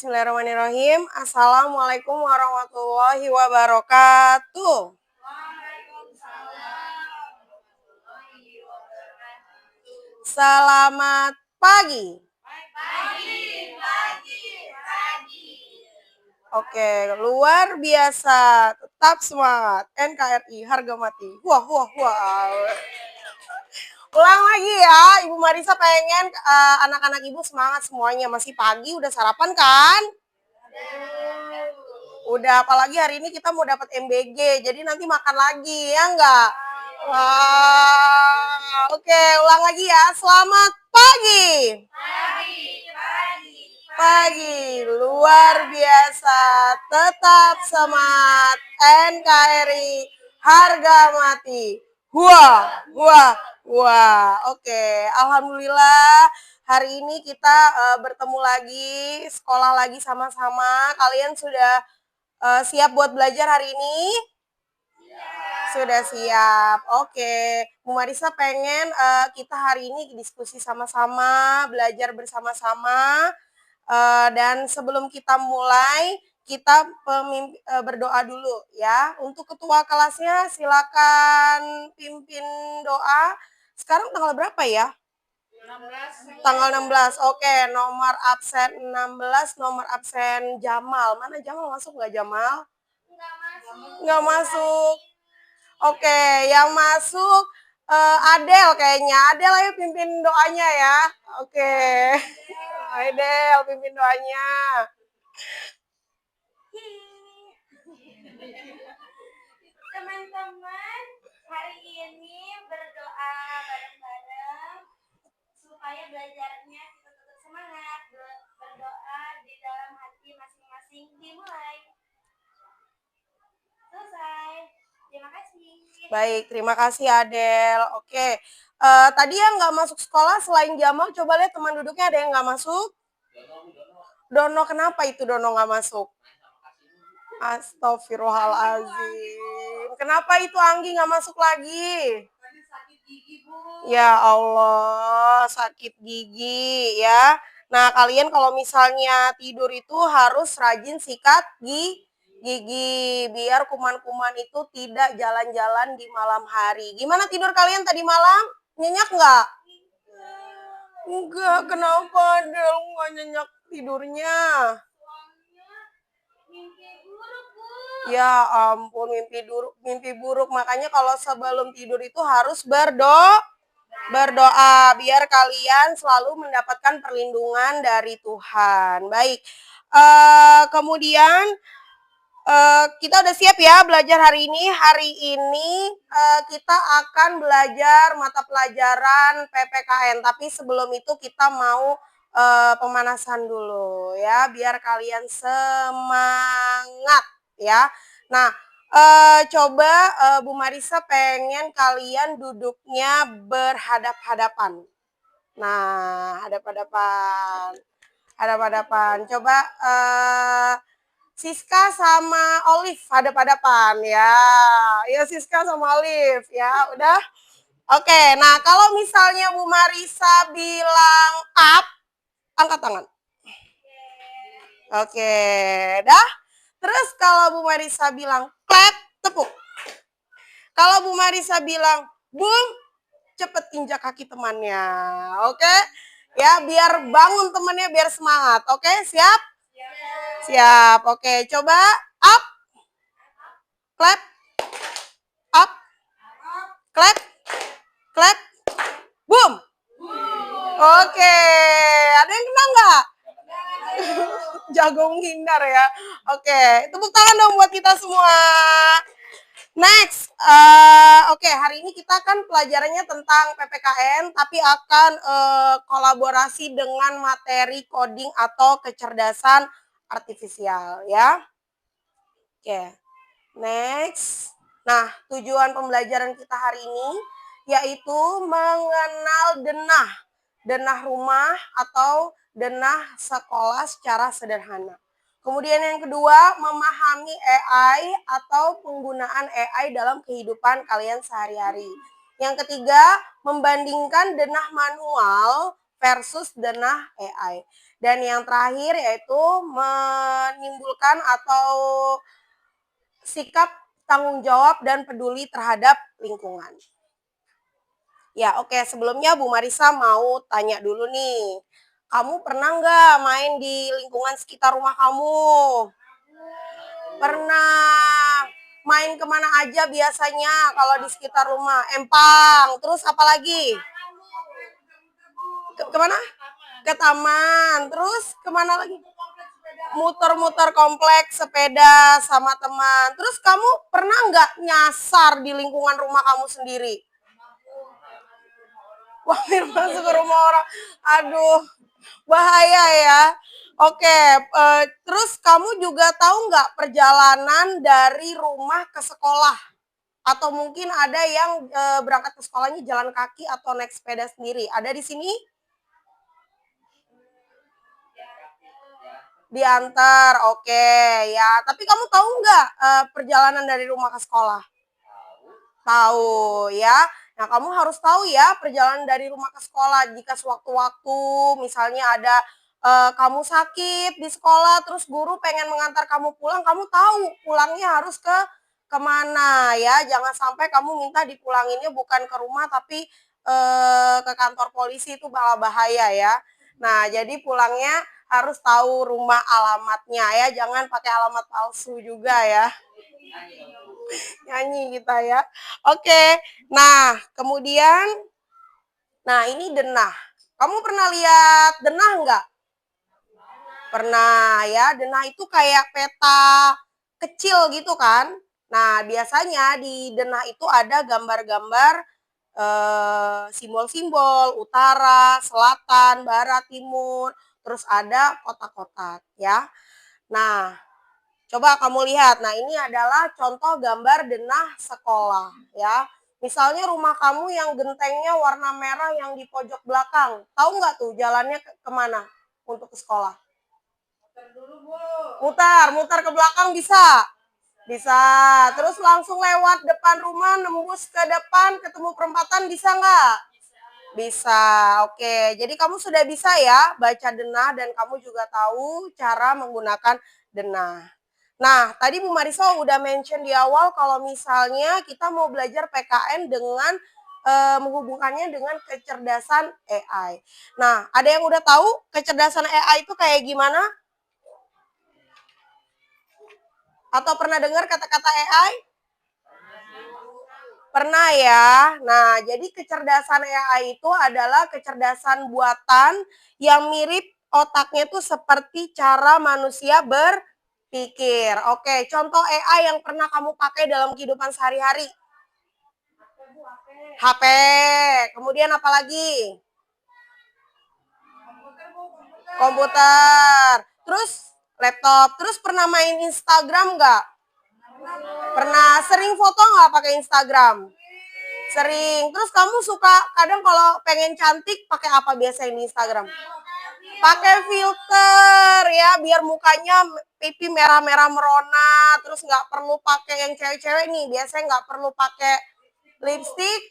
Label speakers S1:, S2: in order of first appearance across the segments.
S1: Bismillahirrahmanirrahim. Assalamualaikum warahmatullahi wabarakatuh. Selamat pagi. Oke, luar biasa. Tetap semangat. NKRI harga mati. Wah, wah, wah. Ulang lagi ya, Ibu Marisa pengen anak-anak Ibu semangat semuanya. Masih pagi, udah sarapan kan? Udah, apalagi hari ini kita mau dapat MBG, jadi nanti makan lagi, ya enggak? Wah, oke, ulang lagi ya. Selamat pagi. Pagi, luar biasa. Tetap semangat. NKRI harga mati. Wah, wah, wah. Oke, alhamdulillah hari ini kita bertemu lagi, sekolah lagi sama-sama. Kalian sudah siap buat belajar hari ini? Sudah siap. Oke, Bu Marisa pengen kita hari ini diskusi sama-sama, belajar bersama-sama. Dan sebelum kita mulai, kita berdoa dulu ya. Untuk ketua kelasnya silakan pimpin doa. Sekarang tanggal berapa ya? 16. Tanggal 16. Oke, nomor absen 16, nomor absen Jamal. Mana Jamal, masuk nggak Jamal? Nggak masuk. Oke, yang masuk Adel kayaknya. Adel, ayo pimpin doanya ya. Oke. Adel, pimpin doanya.
S2: Teman-teman, hari ini berdoa bareng-bareng supaya belajarnya kita tetap semangat. Berdoa di dalam hati masing-masing dimulai. Selesai. Terima kasih.
S1: Baik, terima kasih Adel. Oke, tadi yang nggak masuk sekolah selain Jamal, coba lihat teman duduknya ada yang nggak masuk? Dono, kenapa itu Dono nggak masuk? Astagfirullahaladzim. Kenapa itu Anggi nggak masuk lagi? Ya Allah, sakit gigi ya. Nah, kalian kalau misalnya tidur itu harus rajin sikat gigi biar kuman-kuman itu tidak jalan-jalan di malam hari. Gimana tidur kalian tadi malam? Nyenyak nggak? Enggak, kenapa Del nggak nyenyak tidurnya? Ya ampun, mimpi buruk. Makanya kalau sebelum tidur itu harus berdoa biar kalian selalu mendapatkan perlindungan dari Tuhan. Baik. Kemudian kita udah siap ya belajar hari ini. Hari ini kita akan belajar mata pelajaran PPKN. Tapi sebelum itu kita mau pemanasan dulu ya, biar kalian semangat ya. Nah, coba Bu Marisa pengen kalian duduknya berhadap-hadapan. Nah, hadap-hadapan. Coba Siska sama Olive hadap-hadapan ya. Ya, Siska sama Olive ya, udah. Oke, nah kalau misalnya Bu Marisa bilang up, angkat tangan. Oke, dah. Terus kalau Bu Marisa bilang clap, tepuk. Kalau Bu Marisa bilang boom, cepet injak kaki temannya. Oke? Ya, biar bangun temannya, biar semangat. Oke, siap? Siap. Oke, coba up. Clap. Up. Clap. Clap. Boom. Oke, ada yang kena nggak? Jago menghindar ya. Oke, tepuk tangan dong buat kita semua. Next, oke, hari ini kita kan pelajarannya tentang PPKN, tapi akan kolaborasi dengan materi coding atau kecerdasan artifisial ya. Oke, next. Nah, tujuan pembelajaran kita hari ini yaitu mengenal denah rumah atau denah sekolah secara sederhana. Kemudian yang kedua, memahami AI atau penggunaan AI dalam kehidupan kalian sehari-hari. Yang ketiga, membandingkan denah manual versus denah AI. Dan yang terakhir yaitu menimbulkan atau sikap tanggung jawab dan peduli terhadap lingkungan. Ya, oke. Sebelumnya Bu Marisa mau tanya dulu nih. Kamu pernah nggak main di lingkungan sekitar rumah kamu? Pernah. Main kemana aja biasanya kalau di sekitar rumah? Empang. Terus apa lagi? Kemana? Ke taman. Terus kemana lagi? Muter-muter kompleks sepeda sama teman. Terus kamu pernah nggak nyasar di lingkungan rumah kamu sendiri? Wah, masuk ke rumah orang. Aduh, bahaya ya. Oke, terus kamu juga tahu nggak perjalanan dari rumah ke sekolah? Atau mungkin ada yang berangkat ke sekolahnya jalan kaki atau naik sepeda sendiri. Ada di sini? Diantar, oke ya. Tapi kamu tahu nggak perjalanan dari rumah ke sekolah? Tahu ya. Nah, kamu harus tahu ya perjalanan dari rumah ke sekolah. Jika sewaktu-waktu misalnya ada kamu sakit di sekolah, terus guru pengen mengantar kamu pulang, kamu tahu pulangnya harus ke kemana ya. Jangan sampai kamu minta dipulanginnya bukan ke rumah tapi ke kantor polisi, itu bahaya ya. Nah, jadi pulangnya harus tahu rumah alamatnya ya. Jangan pakai alamat palsu juga ya. Nyanyi kita ya. Oke. Nah, kemudian ini denah. Kamu pernah lihat denah nggak? Pernah ya. Denah itu kayak peta kecil gitu kan. Nah, biasanya di denah itu ada gambar-gambar simbol-simbol utara, selatan, barat, timur, terus ada kotak-kotak ya. Nah, coba kamu lihat. Nah, ini adalah contoh gambar denah sekolah ya. Misalnya rumah kamu yang gentengnya warna merah yang di pojok belakang. Tahu nggak tuh jalannya kemana untuk ke sekolah? Mutar ke belakang bisa? Bisa. Terus langsung lewat depan rumah, nembus ke depan, ketemu perempatan, bisa nggak? Bisa. Oke. Jadi kamu sudah bisa ya baca denah dan kamu juga tahu cara menggunakan denah. Nah, tadi Bu Marisa udah mention di awal kalau misalnya kita mau belajar PKN dengan menghubungkannya dengan kecerdasan AI. Nah, ada yang udah tahu kecerdasan AI itu kayak gimana? Atau pernah dengar kata-kata AI? Pernah ya. Nah, jadi kecerdasan AI itu adalah kecerdasan buatan yang mirip otaknya itu seperti cara manusia berpikir. Oke, contoh AI yang pernah kamu pakai dalam kehidupan sehari-hari? HP. Kemudian apa lagi? Komputer. Terus laptop. Terus pernah main Instagram nggak? Pernah. Sering foto nggak pakai Instagram? Sering. Terus kamu suka kadang kalau pengen cantik pakai apa biasanya di Instagram? Pakai filter ya, biar mukanya pipi merah-merah merona. Terus nggak perlu pakai yang cewek-cewek nih. Biasanya nggak perlu pakai lipstick.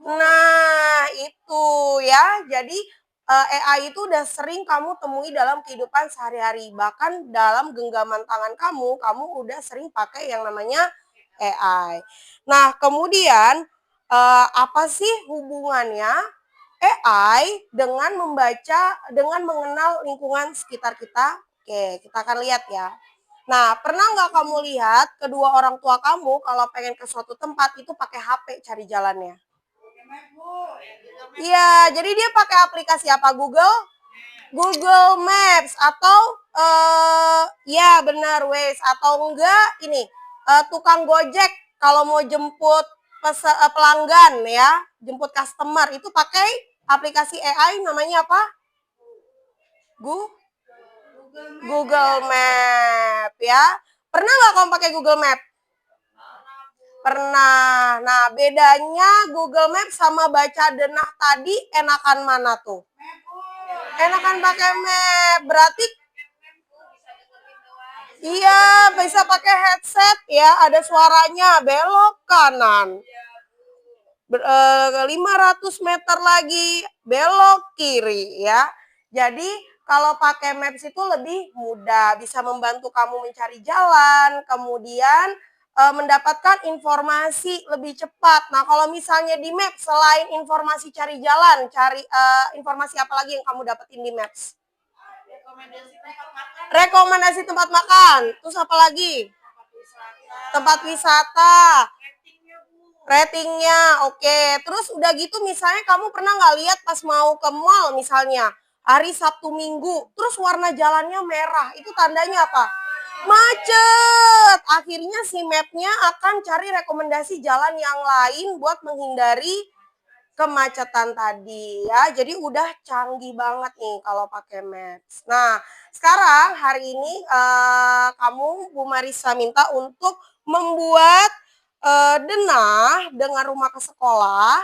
S1: Nah, itu ya. Jadi AI itu udah sering kamu temui dalam kehidupan sehari-hari. Bahkan dalam genggaman tangan kamu udah sering pakai yang namanya AI. Nah, kemudian apa sih hubungannya AI dengan mengenal lingkungan sekitar kita? Oke, kita akan lihat ya. Nah, pernah nggak kamu lihat kedua orang tua kamu kalau pengen ke suatu tempat itu pakai HP cari jalannya? Iya, jadi dia pakai aplikasi apa? Google Maps atau ya benar Waze, atau enggak ini tukang Gojek kalau mau jemput pelanggan ya, jemput customer itu pakai aplikasi AI namanya apa? Google Map ya. Pernah nggak kamu pakai Google Map? Pernah. Nah, bedanya Google Map sama baca denah tadi enakan mana tuh? Enakan pakai map. Berarti iya, bisa pakai headset ya, ada suaranya, belok kanan. 500 meter lagi belok kiri ya. Jadi kalau pakai Maps itu lebih mudah, bisa membantu kamu mencari jalan, kemudian mendapatkan informasi lebih cepat. Nah, kalau misalnya di Maps selain informasi cari jalan, cari informasi apa lagi yang kamu dapetin di Maps? Rekomendasi tempat makan. Terus apa lagi? Tempat wisata. Ratingnya, oke. Terus udah gitu misalnya kamu pernah nggak lihat pas mau ke mall misalnya hari Sabtu Minggu, terus warna jalannya merah, itu tandanya apa? Macet. Akhirnya si mapnya akan cari rekomendasi jalan yang lain buat menghindari kemacetan tadi ya. Jadi udah canggih banget nih kalau pakai Maps. Nah, sekarang hari ini kamu Bu Marisa minta untuk membuat denah dengan rumah ke sekolah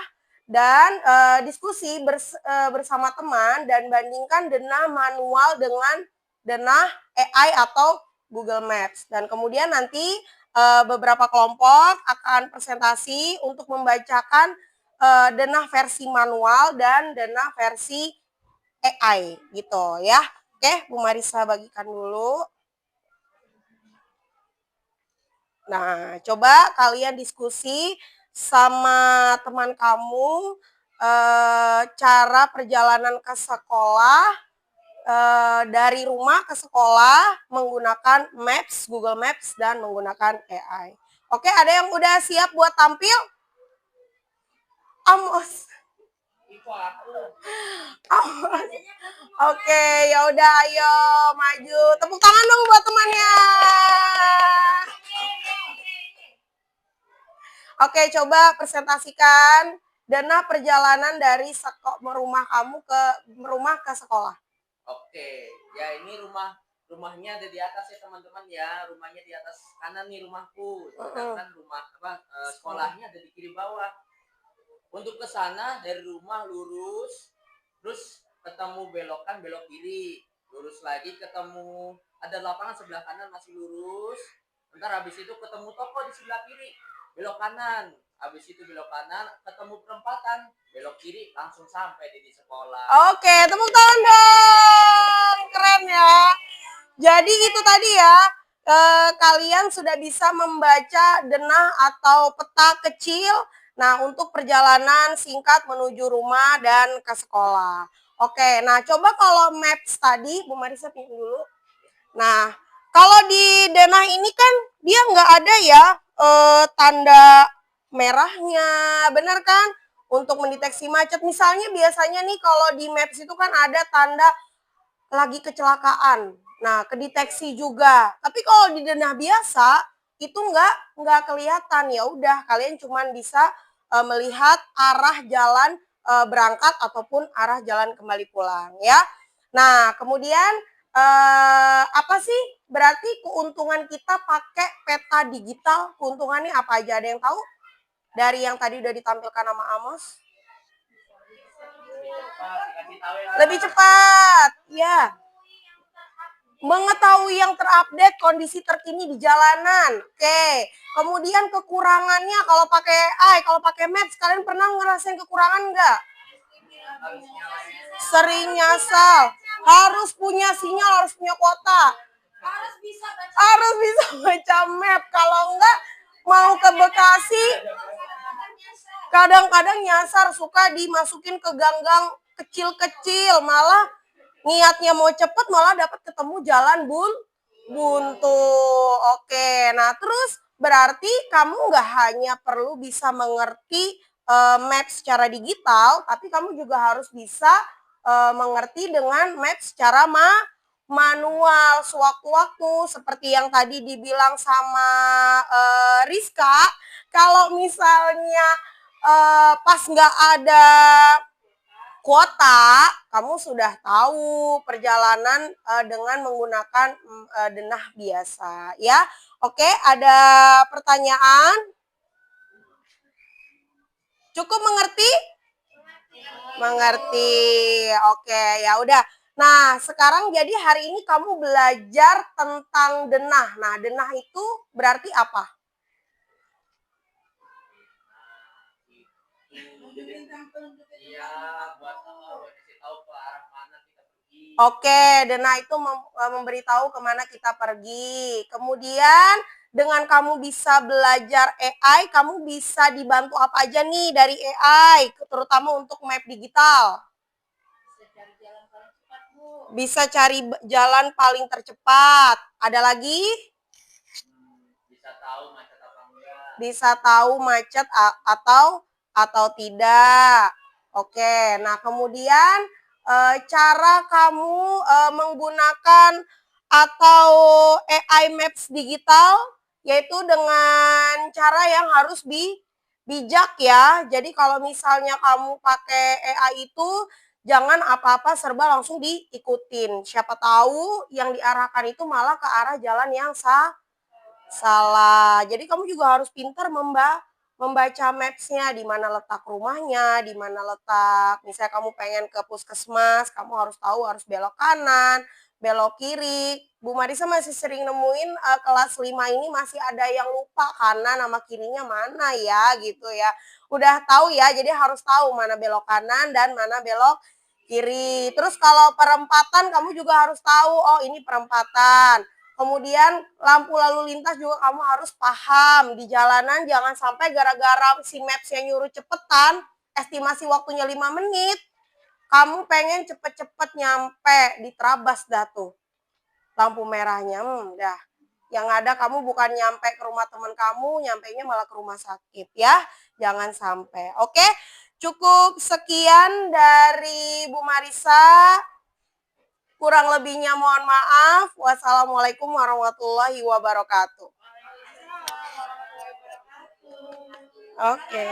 S1: dan diskusi bersama teman dan bandingkan denah manual dengan denah AI atau Google Maps. Dan kemudian nanti beberapa kelompok akan presentasi untuk membacakan denah versi manual dan denah versi AI gitu ya. Oke, Bu Marisa bagikan dulu. Nah, coba kalian diskusi sama teman kamu cara perjalanan ke sekolah dari rumah ke sekolah menggunakan Maps, Google Maps dan menggunakan AI. Oke, ada yang udah siap buat tampil? Amos. Amos. Oke, ya udah ayo maju. Tepuk tangan dong buat temannya. Oke, coba presentasikan dana perjalanan dari rumah kamu ke sekolah.
S3: Oke, ya ini rumahnya ada di atas ya teman-teman ya. Rumahnya di atas kanan nih rumahku. Sedangkan sekolahnya ada di kiri bawah. Untuk ke sana dari rumah lurus, terus ketemu belokan belok kiri, lurus lagi ketemu ada lapangan sebelah kanan masih lurus. Ntar habis itu ketemu toko di sebelah kiri, belok kanan. Habis itu belok kanan, ketemu perempatan, belok kiri, langsung sampai di sekolah.
S1: Oke, tepuk tangan dong. Keren ya. Jadi itu tadi ya, kalian sudah bisa membaca denah atau peta kecil. Nah, untuk perjalanan singkat menuju rumah dan ke sekolah. Oke, nah coba kalau Maps tadi, Bu Marisa pinjam dulu. Nah, kalau di denah ini kan dia nggak ada ya tanda merahnya, benar kan? Untuk mendeteksi macet. Misalnya biasanya nih kalau di Maps itu kan ada tanda lagi kecelakaan. Nah, kedeteksi juga. Tapi kalau di denah biasa itu nggak kelihatan. Ya udah, kalian cuma bisa melihat arah jalan berangkat ataupun arah jalan kembali pulang ya. Nah, kemudian apa sih berarti keuntungan kita pakai peta digital? Keuntungannya apa aja? Ada yang tahu? Dari yang tadi udah ditampilkan sama Amos? Lebih cepat, ya. Mengetahui yang terupdate kondisi terkini di jalanan. Oke. Kemudian kekurangannya kalau pakai Maps, kalian pernah ngerasain kekurangan nggak? Sering nyasar. Harus punya sinyal, harus punya kuota. Harus bisa baca map. Kalau enggak mau ke Bekasi, kadang-kadang nyasar, suka dimasukin ke gang-gang kecil-kecil, malah niatnya mau cepet malah dapat ketemu jalan buntu. Oke, nah terus berarti kamu nggak hanya perlu bisa mengerti map secara digital, tapi kamu juga harus bisa mengerti dengan map secara manual sewaktu-waktu, seperti yang tadi dibilang sama Rizka. Kalau misalnya pas nggak ada kuota, kamu sudah tahu perjalanan dengan menggunakan denah biasa ya. Oke, ada pertanyaan? Cukup mengerti? Mengerti. Oke, ya udah. Nah, sekarang jadi hari ini kamu belajar tentang denah. Nah, denah itu berarti apa?
S3: Iya, buat ngasih tahu ke arah mana kita pergi.
S1: Oke, Dena itu memberitahu kemana kita pergi. Kemudian dengan kamu bisa belajar AI, kamu bisa dibantu apa aja nih dari AI, terutama untuk map digital. Bisa cari jalan paling tercepat. Ada lagi?
S3: Bisa tahu macet apa enggak.
S1: Bisa tahu macet atau tidak. Oke, nah kemudian cara kamu menggunakan atau AI Maps digital yaitu dengan cara yang harus bijak ya. Jadi kalau misalnya kamu pakai AI itu jangan apa-apa serba langsung diikutin. Siapa tahu yang diarahkan itu malah ke arah jalan yang salah. Jadi kamu juga harus pintar membaca maps-nya, di mana letak rumahnya, di mana letak, misalnya kamu pengen ke puskesmas, kamu harus tahu harus belok kanan, belok kiri. Bu Marisa masih sering nemuin kelas 5 ini masih ada yang lupa kanan sama kirinya mana ya gitu ya. Udah tahu ya, jadi harus tahu mana belok kanan dan mana belok kiri. Terus kalau perempatan kamu juga harus tahu, oh ini perempatan. Kemudian lampu lalu lintas juga kamu harus paham. Di jalanan jangan sampai gara-gara si Maps-nya nyuruh cepetan, estimasi waktunya 5 menit, kamu pengen cepet-cepet nyampe, diterabas dah tuh lampu merahnya. Dah. Yang ada kamu bukan nyampe ke rumah teman kamu, nyampainya malah ke rumah sakit ya. Jangan sampai. Oke, cukup sekian dari Bu Marisa. Kurang lebihnya mohon maaf. Wassalamualaikum warahmatullahi wabarakatuh. Oke.